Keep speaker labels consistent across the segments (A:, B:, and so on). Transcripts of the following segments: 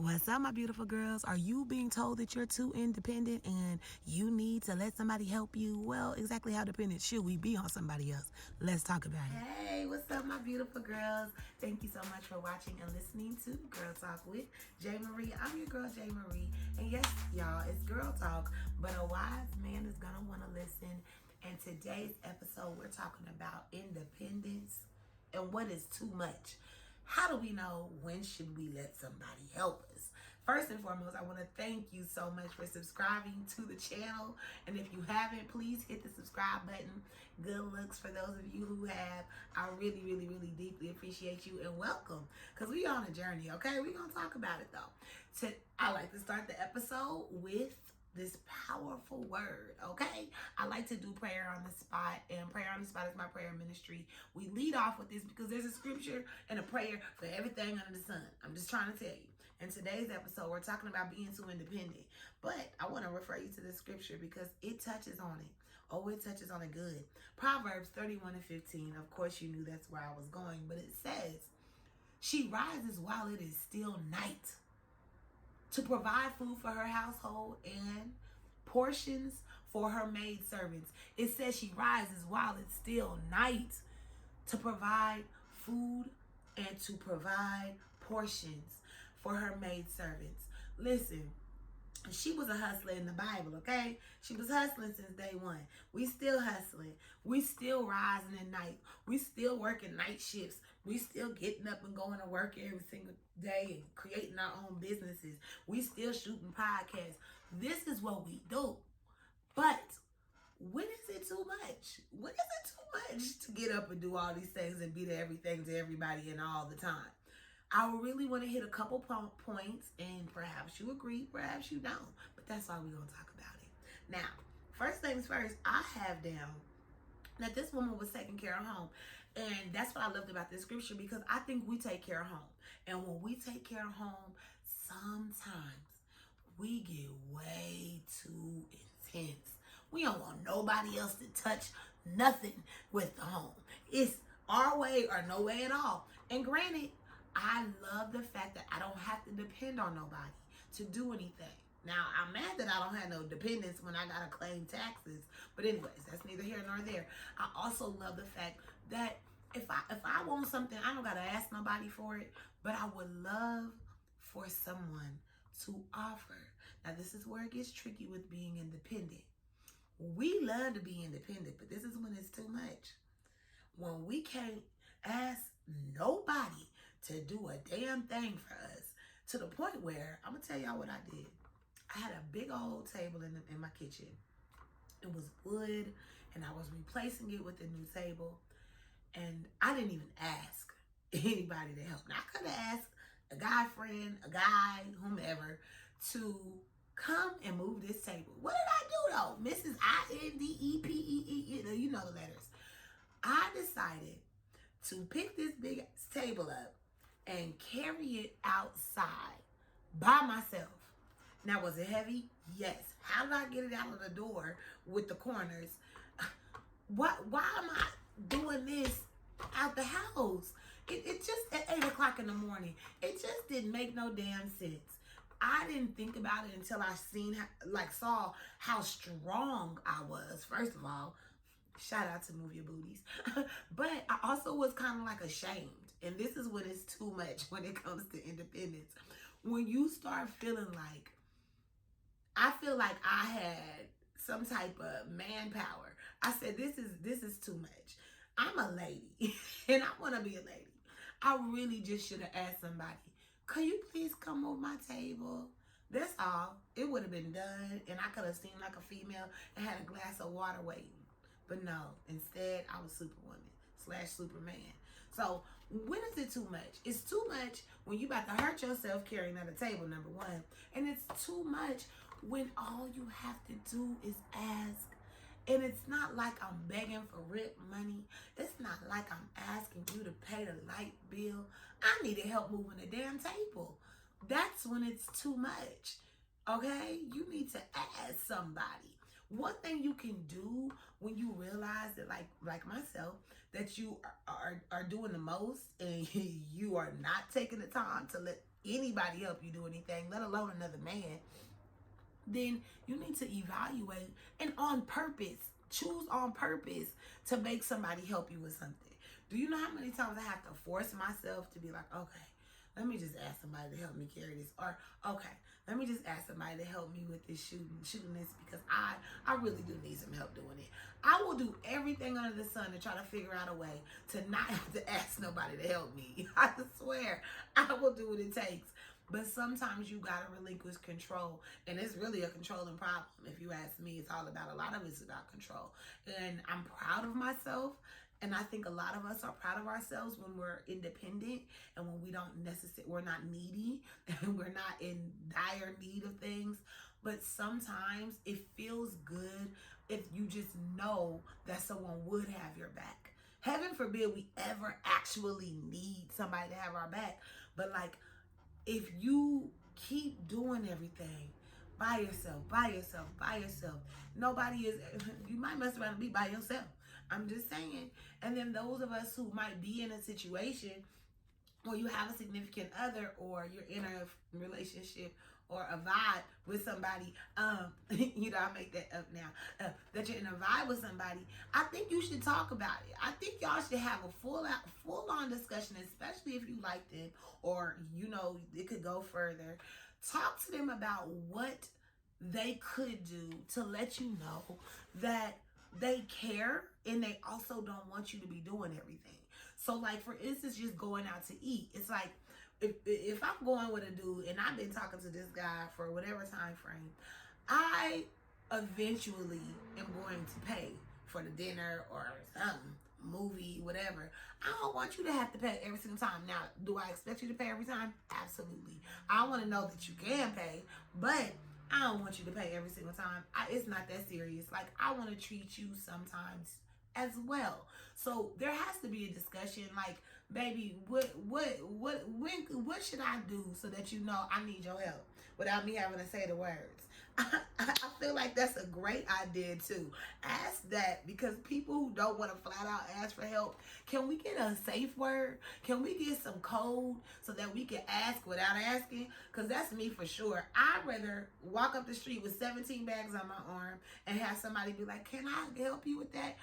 A: What's up, my beautiful girls? Are you being told that you're too independent and you need to let somebody help you? Well, exactly how dependent should we be on somebody else? Let's talk about it. Hey, what's up, my beautiful girls? Thank you so much for watching and listening to Girl Talk with J. Marie. I'm your girl, J. Marie. And yes, y'all, it's Girl Talk, but a wise man is going to want to listen. And today's episode, we're talking about independence and what is too much. How do we know when should we let somebody help us? First and foremost, I want to thank you so much for subscribing to the channel. And if you haven't, please hit the subscribe button. Good looks for those of you who have. I really, really, really deeply appreciate you and welcome. Because we on a journey, okay? We're going to talk about it though. I like to start the episode with this powerful word, okay? I like to do prayer on the spot, and prayer on the spot is my prayer ministry. We lead off with this because there's a scripture and a prayer for everything under the sun. I'm just trying to tell you. In today's episode, we're talking about being too independent, but I want to refer you to the scripture because it touches on it. Oh, it touches on it good. Proverbs 31:15. Of course, you knew that's where I was going, but it says, "She rises while it is still night, to provide food for her household and portions for her maid servants." It says she rises while it's still night to provide food and to provide portions for her maid servants. Listen, she was a hustler in the Bible, okay? She was hustling since day one. We still hustling. We still rising at night. We still working night shifts. We still getting up and going to work every single day and creating our own businesses. We still shooting podcasts. This is what we do. But when is it too much? When is it too much to get up and do all these things and be to everything to everybody and all the time? I really want to hit a couple points, and perhaps you agree, perhaps you don't, but that's why we're going to talk about it. Now, first things first, I have down that this woman was taking care of home, and that's what I loved about this scripture, because I think we take care of home, and when we take care of home, sometimes we get way too intense. We don't want nobody else to touch nothing with the home. It's our way or no way at all. And granted, I love the fact that I don't have to depend on nobody to do anything. Now, I'm mad that I don't have no dependents when I gotta claim taxes. But anyways, that's neither here nor there. I also love the fact that if I want something, I don't gotta ask nobody for it. But I would love for someone to offer. Now, this is where it gets tricky with being independent. We love to be independent, but this is when it's too much. When we can't ask nobody to do a damn thing for us, to the point where, I'm gonna tell y'all what I did. I had a big old table in my kitchen. It was wood, and I was replacing it with a new table, and I didn't even ask anybody to help. Now, I could have asked a guy friend, a guy, whomever, to come and move this table. What did I do though? Mrs. INDEPEE, you know the letters. I decided to pick this big table up and carry it outside by myself. Now, was it heavy? Yes. How did I get it out of the door with the corners? Why am I doing this out the house? It just at 8 o'clock in the morning. It just didn't make no damn sense. I didn't think about it until I saw how strong I was. First of all, shout out to Move Your Booties. But I also was kind of like ashamed. And this is when it's too much when it comes to independence. When you start feeling like, I feel like I had some type of manpower. I said, this is too much. I'm a lady and I want to be a lady. I really just should have asked somebody, could you please come over my table? That's all. It would have been done, and I could have seemed like a female and had a glass of water waiting. But no, instead, I was Superwoman / Superman. So when is it too much? It's too much when you about to hurt yourself carrying at a table, number one. And it's too much when all you have to do is ask. And it's not like I'm begging for rent money. It's not like I'm asking you to pay the light bill. I needed help moving the damn table. That's when it's too much. Okay? You need to ask somebody. One thing you can do when you realize that, like myself, that you are doing the most and you are not taking the time to let anybody help you do anything, let alone another man, then you need to evaluate and on purpose, choose on purpose to make somebody help you with something. Do you know how many times I have to force myself to be like, okay, let me just ask somebody to help me carry this, or okay, let me just ask somebody to help me with this shooting this, because I really do need some help doing it. I will do everything under the sun to try to figure out a way to not have to ask nobody to help me. I swear, I will do what it takes. But sometimes you gotta relinquish control, and it's really a controlling problem. If you ask me, it's all about, a lot of it's about control. And I'm proud of myself, and I think a lot of us are proud of ourselves when we're independent and when we don't necessarily, we're not needy and we're not in dire need of things. But sometimes it feels good if you just know that someone would have your back. Heaven forbid we ever actually need somebody to have our back, but like, if you keep doing everything by yourself, nobody is, you might mess around and be by yourself. I'm just saying. And then those of us who might be in a situation or you have a significant other, or you're in a relationship or a vibe with somebody, you know, I make that up now, that you're in a vibe with somebody, I think you should talk about it. I think y'all should have a full on discussion, especially if you like them, or, you know, it could go further. Talk to them about what they could do to let you know that they care and they also don't want you to be doing everything. So like, for instance, just going out to eat. It's like, if I'm going with a dude and I've been talking to this guy for whatever time frame, I eventually am going to pay for the dinner or something, movie, whatever. I don't want you to have to pay every single time. Now, do I expect you to pay every time? Absolutely. I want to know that you can pay, but I don't want you to pay every single time. It's not that serious. Like, I want to treat you sometimes as well. So there has to be a discussion, like, baby, what should I do so that you know I need your help without me having to say the words? I feel like that's a great idea too. Ask that, because people who don't want to flat out ask for help, can we get a safe word? Can we get some code so that we can ask without asking? Because that's me for sure. I'd rather walk up the street with 17 bags on my arm and have somebody be like, can I help you with that?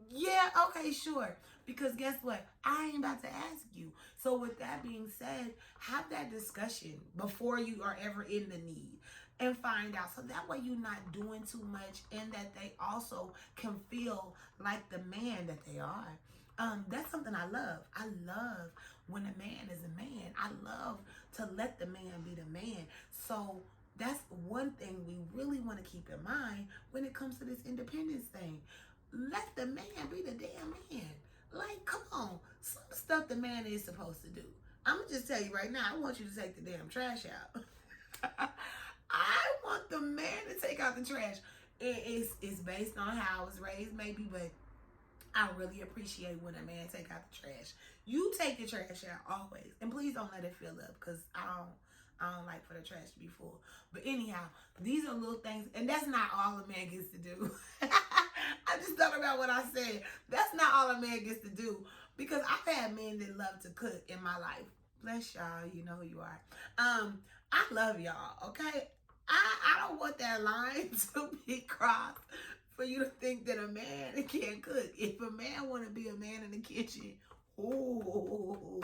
A: Yeah, okay, sure. Because guess what? I ain't about to ask you. So with that being said, have that discussion before you are ever in the need and find out. So that way you're not doing too much, and that they also can feel like the man that they are. That's something I love. I love when a man is a man. I love to let the man be the man. So that's one thing we really want to keep in mind when it comes to this independence thing. Let the man be the damn man. Like, come on. Some stuff the man is supposed to do. I'm going to just tell you right now, I want you to take the damn trash out. I want the man to take out the trash. It's based on how I was raised, maybe, but I really appreciate when a man take out the trash. You take the trash out always. And please don't let it fill up, because I don't like for the trash to be full. But anyhow, these are little things, and that's not all a man gets to do. I just thought about what I said. That's not all a man gets to do, because I've had men that love to cook in my life. Bless y'all, you know who you are. I love y'all, okay? I don't want that line to be crossed for you to think that a man can't cook. If a man want to be a man in the kitchen, ooh,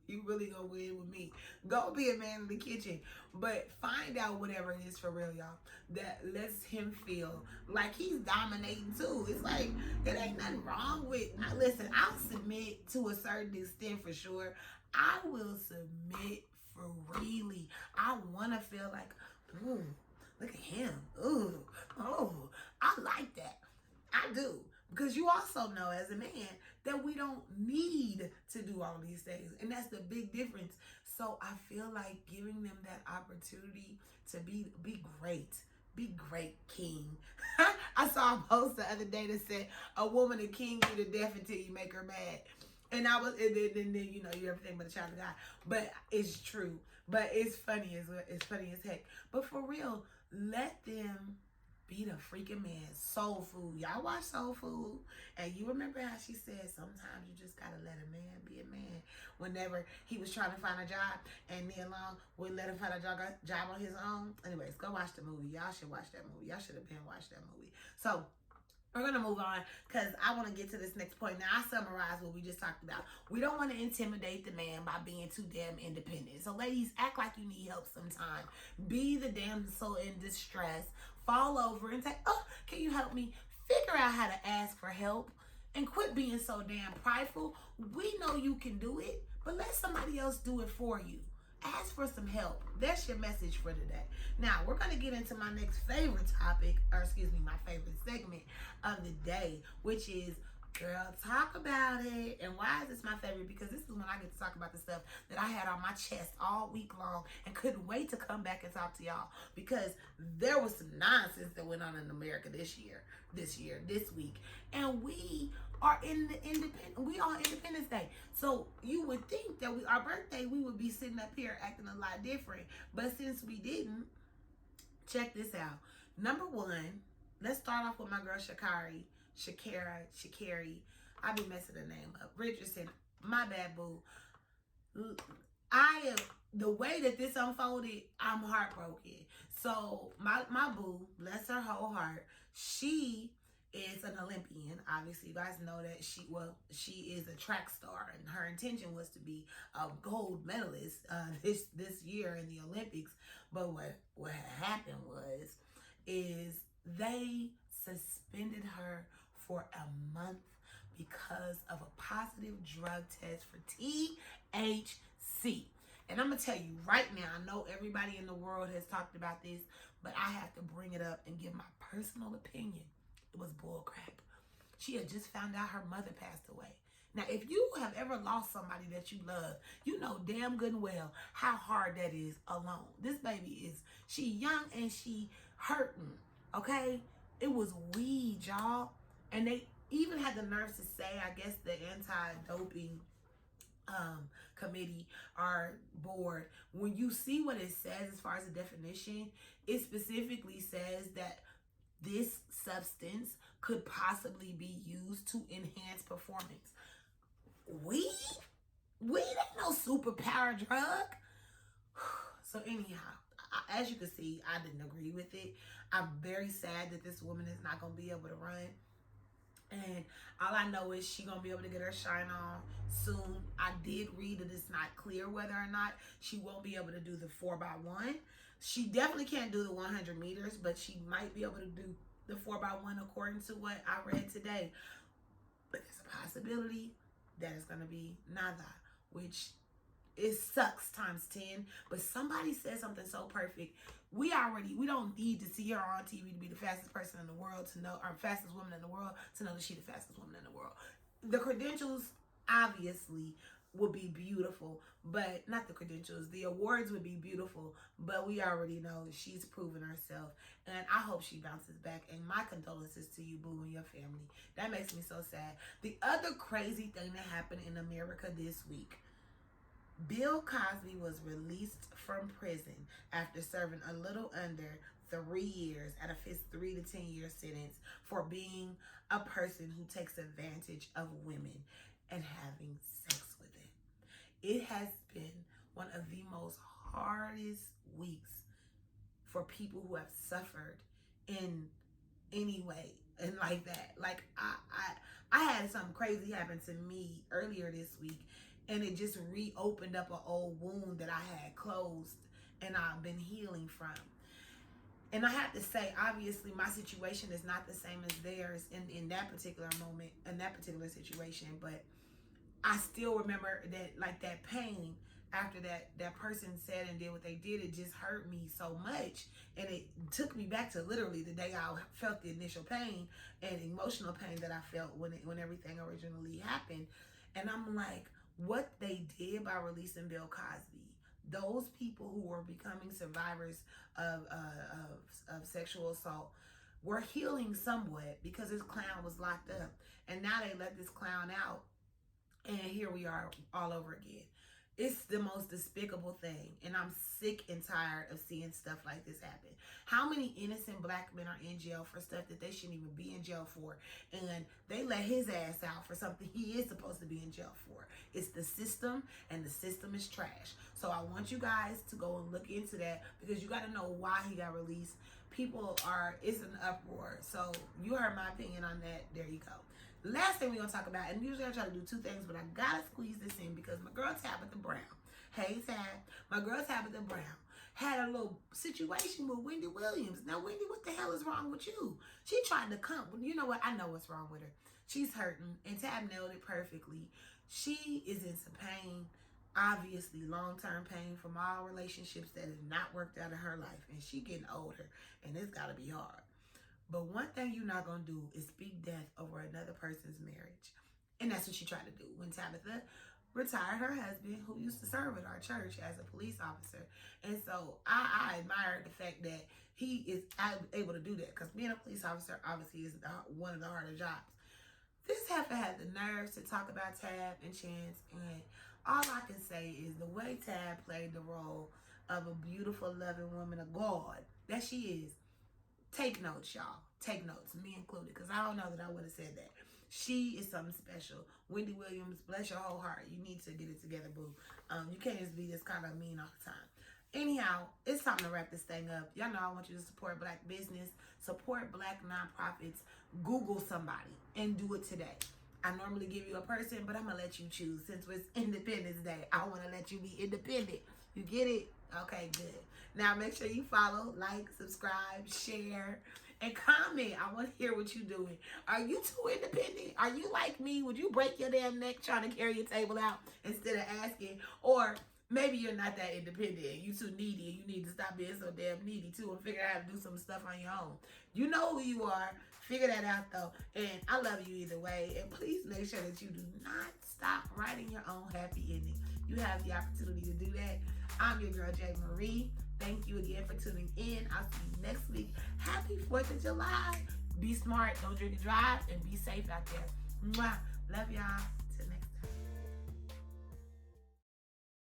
A: you really gonna win with me. Go be a man in the kitchen, but find out whatever it is for real, y'all, that lets him feel like he's dominating too. It's like, it ain't nothing wrong with, listen, I'll submit to a certain extent for sure. I will submit freely. I want to feel like, ooh, look at him. Ooh, oh, I like that. I do. Because you also know as a man that we don't need to do all these things. And that's the big difference. So I feel like giving them that opportunity to be great. Be great, king. I saw a post the other day that said, a woman a king you to death until you make her mad. And I was, and then you know, you're everything but a child of God. But it's true. But it's funny as heck. But for real, let them Be the freaking man. Soul Food. Y'all watch Soul Food. And you remember how she said sometimes you just gotta let a man be a man. Whenever he was trying to find a job and Nia Long would let him find a job on his own. Anyways, go watch the movie. Y'all should watch that movie. Y'all should have been watched that movie. So we're going to move on because I want to get to this next point. Now, I summarize what we just talked about. We don't want to intimidate the man by being too damn independent. So, ladies, act like you need help sometime. Be the damsel in distress. Fall over and say, oh, can you help me? Figure out how to ask for help and quit being so damn prideful. We know you can do it, but let somebody else do it for you. Ask for some help. That's your message for today. Now, we're going to get into my next favorite topic, or excuse me, my favorite segment of the day, which is, girl, talk about it. And why is this my favorite? Because this is when I get to talk about the stuff that I had on my chest all week long and couldn't wait to come back and talk to y'all, because there was some nonsense that went on in America this week. And we are on Independence Day. So you would think that our birthday, we would be sitting up here acting a lot different. But since we didn't, check this out. Number one, let's start off with my girl Shakari. I be messing the name up. Richardson, my bad boo. The way that this unfolded, I'm heartbroken. So my boo, bless her whole heart, she is an Olympian. Obviously, you guys know that she is a track star, and her intention was to be a gold medalist this year in the Olympics. But what happened is they suspended her for a month because of a positive drug test for THC. And I'm going to tell you right now, I know everybody in the world has talked about this, but I have to bring it up and give my personal opinion. It was bullcrap. She had just found out her mother passed away. Now, if you have ever lost somebody that you love, you know damn good and well how hard that is alone. This baby she young and she hurting, okay? It was weed, y'all. And they even had the nerve to say, I guess the anti-doping committee or board, when you see what it says as far as the definition, it specifically says that this substance could possibly be used to enhance performance. Weed ain't no superpower drug. So anyhow, as you can see, I didn't agree with it. I'm very sad that this woman is not going to be able to run. And all I know is she's going to be able to get her shine on soon. I did read that it's not clear whether or not she won't be able to do the 4x1. She definitely can't do the 100 meters, but she might be able to do the 4x1 according to what I read today. But there's a possibility that it's going to be nada, which it sucks times 10. But somebody said something so perfect. We don't need to see her on TV to be the fastest person in the world to know, or fastest woman in the world to know that she's the fastest woman in the world. The credentials obviously would be beautiful, but not the credentials. The awards would be beautiful, but we already know she's proven herself, and I hope she bounces back. And my condolences to you, boo, and your family. That makes me so sad. The other crazy thing that happened in America this week: Bill Cosby was released from prison after serving a little under 3 years out of his 3 to 10 year sentence for being a person who takes advantage of women and having sex with them. It has been one of the most hardest weeks for people who have suffered in any way and like that. Like I had something crazy happen to me earlier this week, and it just reopened up an old wound that I had closed and I've been healing from. And I have to say, obviously, my situation is not the same as theirs in that particular moment, in that particular situation. But I still remember that, like, that pain after that person said and did what they did. It just hurt me so much. And it took me back to literally the day I felt the initial pain and emotional pain that I felt when everything originally happened. And I'm like, what they did by releasing Bill Cosby, those people who were becoming survivors of sexual assault were healing somewhat because this clown was locked up. And now they let this clown out, and here we are all over again. It's the most despicable thing, and I'm sick and tired of seeing stuff like this happen. How many innocent black men are in jail for stuff that they shouldn't even be in jail for, and they let his ass out for something he is supposed to be in jail for? It's the system, and the system is trash. So I want you guys to go and look into that, because you got to know why he got released. It's an uproar. So you heard my opinion on that. There you go. Last thing we're going to talk about, and usually I try to do two things, but I got to squeeze this in because my girl Tabitha Brown, hey Tab, my girl Tabitha Brown had a little situation with Wendy Williams. Now, Wendy, what the hell is wrong with you? She tried to come. You know what? I know what's wrong with her. She's hurting, and Tab nailed it perfectly. She is in some pain, obviously long-term pain from all relationships that have not worked out in her life, and she getting older, and it's got to be hard. But one thing you're not going to do is speak death over another person's marriage. And that's what she tried to do when Tabitha retired her husband, who used to serve at our church as a police officer. And so I admire the fact that he is able to do that, because being a police officer obviously is one of the harder jobs. This heifer had the nerves to talk about Tab and Chance, and all I can say is the way Tab played the role of a beautiful, loving woman of God that she is. Take notes, y'all. Take notes, me included, because I don't know that I would have said that. She is something special. Wendy Williams, bless your whole heart. You need to get it together, boo. You can't just be this kind of mean all the time. Anyhow, it's time to wrap this thing up. Y'all know I want you to support black business, support black nonprofits. Google somebody and do it today. I normally give you a person, but I'm going to let you choose. Since it's Independence Day, I want to let you be independent. You get it? Okay, good. Now make sure you follow, like, subscribe, share, and comment. I want to hear what you're doing. Are you too independent? Are you like me? Would you break your damn neck trying to carry your table out instead of asking? Or maybe you're not that independent and you too needy and you need to stop being so damn needy too and figure out how to do some stuff on your own. You know who you are. Figure that out though. And I love you either way. And please make sure that you do not stop writing your own happy ending. You have the opportunity to do that. I'm your girl, J. Marie. Thank you again for tuning in. I'll see you next week. Happy 4th of July. Be smart. Don't drink and drive. And be safe out there. Mwah. Love y'all.